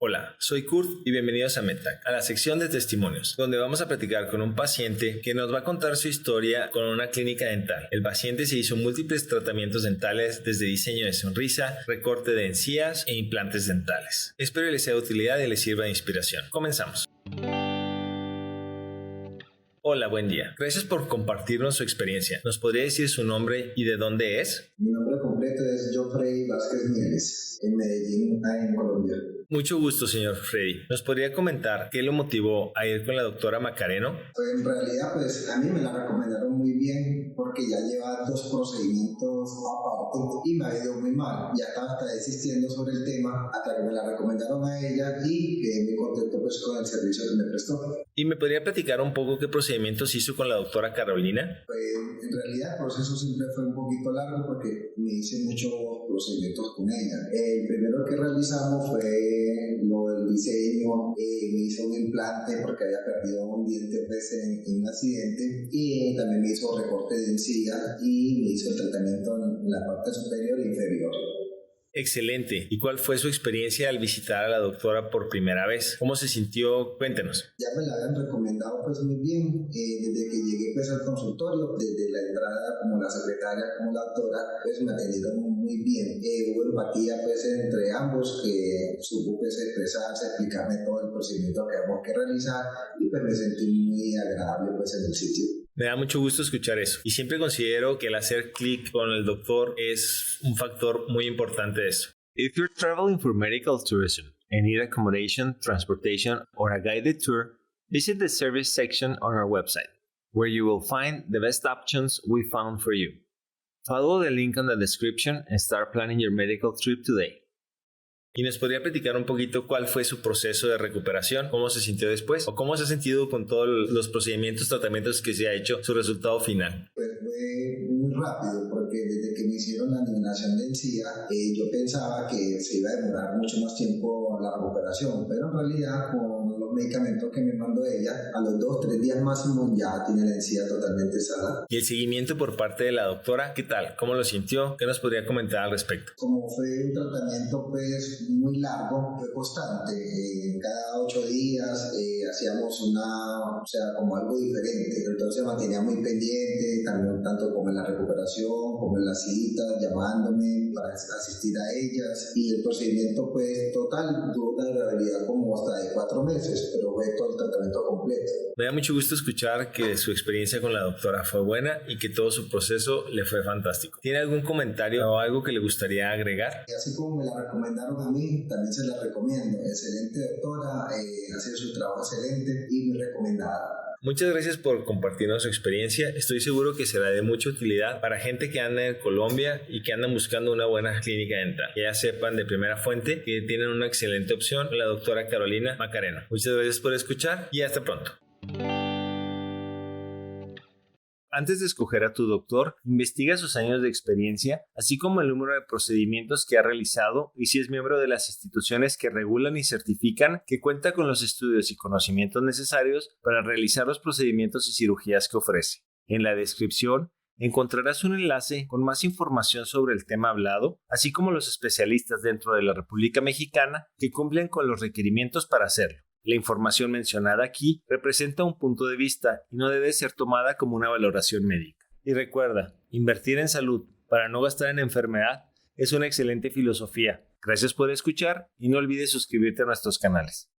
Hola, soy Kurt y bienvenidos a MedTech, a la sección de testimonios, donde vamos a platicar con un paciente que nos va a contar su historia con una clínica dental. El paciente se hizo múltiples tratamientos dentales, desde diseño de sonrisa, recorte de encías e implantes dentales. Espero les sea de utilidad y les sirva de inspiración. Comenzamos. Hola, buen día. Gracias por compartirnos su experiencia. ¿Nos podría decir su nombre y de dónde es? Mi nombre completo es Geoffrey Vázquez Mieles, en Medellín, en Colombia. Mucho gusto, señor Freddy. ¿Nos podría comentar qué lo motivó a ir con la doctora Macareno? Pues en realidad, a mí me la recomendaron muy bien porque ya lleva 2 procedimientos aparte y me ha ido muy mal. Ya estaba hasta desistiendo sobre el tema hasta que me la recomendaron a ella y quedé muy contento con el servicio que me prestó. ¿Y me podría platicar un poco qué procedimientos hizo con la doctora Carolina? Pues en realidad el proceso siempre fue un poquito largo porque me hice muchos procedimientos con ella. El primero que realizamos fue lo del diseño, me hizo un implante porque había perdido un diente en un accidente y también me hizo recorte de encía y me hizo el tratamiento en la parte superior e inferior. Excelente. ¿Y cuál fue su experiencia al visitar a la doctora por primera vez? ¿Cómo se sintió? Cuéntenos. Ya me la habían recomendado muy bien desde que llegué al consultorio, desde la entrada como la secretaria como la doctora, me atendieron muy bien. Hubo empatía entre ambos, que supo expresarse, explicarme todo el procedimiento que habíamos que realizar y me sentí muy agradable en el sitio. Me da mucho gusto escuchar eso y siempre considero que el hacer clic con el doctor es un factor muy importante de eso. If you're traveling for medical tourism and need accommodation, transportation, or a guided tour, visit the service section on our website, where you will find the best options we found for you. Follow the link on the description and start planning your medical trip today. ¿Y nos podría platicar un poquito cuál fue su proceso de recuperación? ¿Cómo se sintió después? ¿O cómo se ha sentido con todos los procedimientos, tratamientos que se ha hecho, su resultado final? Pues fue muy rápido porque desde que me hicieron la eliminación de encía, yo pensaba que se iba a demorar mucho más tiempo la recuperación, pero en realidad con los medicamentos que me mandó ella, a los 2-3 días máximo ya tiene la encía totalmente sana. ¿Y el seguimiento por parte de la doctora? ¿Qué tal? ¿Cómo lo sintió? ¿Qué nos podría comentar al respecto? Como fue un tratamiento muy largo, fue constante. Cada 8 días hacíamos como algo diferente. Entonces mantenía muy pendiente, también tanto como en la recuperación, como en las citas, llamándome para asistir a ellas. Y el procedimiento total tuvo una durabilidad como hasta de 4 meses, pero fue todo el tratamiento completo. Me da mucho gusto escuchar que su experiencia con la doctora fue buena y que todo su proceso le fue fantástico. ¿Tiene algún comentario o algo que le gustaría agregar? Y así como me la recomendaron a mí, también se la recomiendo. Excelente doctora, hace su trabajo excelente y muy recomendada. Muchas gracias por compartirnos su experiencia. Estoy seguro que será de mucha utilidad para gente que anda en Colombia y que andan buscando una buena clínica dental. Que ya sepan de primera fuente que tienen una excelente opción, la doctora Carolina Macareno. Muchas gracias por escuchar y hasta pronto. Antes de escoger a tu doctor, investiga sus años de experiencia, así como el número de procedimientos que ha realizado y si es miembro de las instituciones que regulan y certifican que cuenta con los estudios y conocimientos necesarios para realizar los procedimientos y cirugías que ofrece. En la descripción encontrarás un enlace con más información sobre el tema hablado, así como los especialistas dentro de la República Mexicana que cumplen con los requerimientos para hacerlo. La información mencionada aquí representa un punto de vista y no debe ser tomada como una valoración médica. Y recuerda, invertir en salud para no gastar en enfermedad es una excelente filosofía. Gracias por escuchar y no olvides suscribirte a nuestros canales.